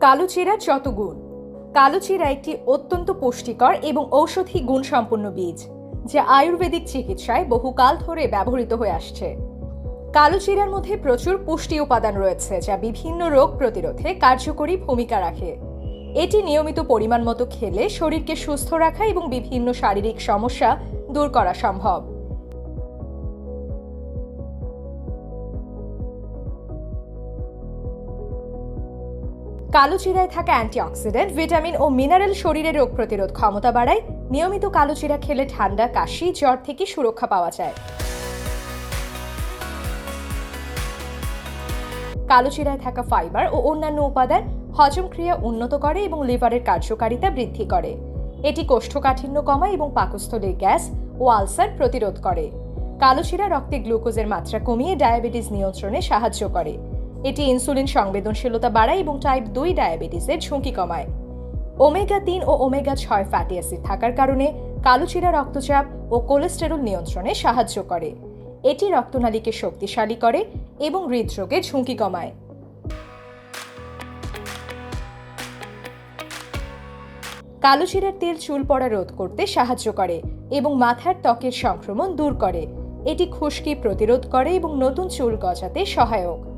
কালো জিরার যত গুণ। কালো জিরা একটি অত্যন্ত পুষ্টিকর এবং ঔষধি গুণসম্পন্ন বীজ, যা আয়ুর্বেদিক চিকিৎসায় বহুকাল ধরে ব্যবহৃত হয়ে আসছে। কালো জিরার মধ্যে প্রচুর পুষ্টি উপাদান রয়েছে, যা বিভিন্ন রোগ প্রতিরোধে কার্যকরী ভূমিকা রাখে। এটি নিয়মিত পরিমাণ মতো খেলে শরীরকে সুস্থ রাখা এবং বিভিন্ন শারীরিক সমস্যা দূর করা সম্ভব। কালো জিরায় থাকা অ্যান্টিঅক্সিডেন্ট, ভিটামিন ও মিনারেল শরীরের রোগ প্রতিরোধ ক্ষমতা বাড়ায়। নিয়মিত কালো জিরা খেলে ঠান্ডা, কাশি, জ্বর থেকে সুরক্ষা পাওয়া যায়। কালো জিরায় থাকা ফাইবার ও অন্যান্য উপাদান হজম ক্রিয়া উন্নত করে এবং লিভারের কার্যকারিতা বৃদ্ধি করে। এটি কোষ্ঠকাঠিন্য কমায় এবং পাকস্থলীর গ্যাস ও আলসার প্রতিরোধ করে। কালো জিরা রক্তে গ্লুকোজের মাত্রা কমিয়ে ডায়াবেটিস নিয়ন্ত্রণে সাহায্য করে। এটি ইনসুলিন সংবেদনশীলতা বাড়ায় এবং টাইপ 2 ডায়াবেটিসের ঝুঁকি কমায়। ওমেগা-3 ও ওমেগা-6 ফ্যাটি অ্যাসিড থাকার কারণে কালো জিরা রক্তচাপ ও কোলেস্টেরল নিয়ন্ত্রণে সাহায্য করে। এটি রক্তনালীকে শক্তিশালী করে এবং হৃদরোগের ঝুঁকি কমায়। কালো জিরার তেল চুল পড়া রোধ করতে সাহায্য করে এবং মাথার ত্বকের সংক্রমণ দূর করে। এটি খুশকি প্রতিরোধ করে এবং নতুন চুল গজাতে সহায়ক।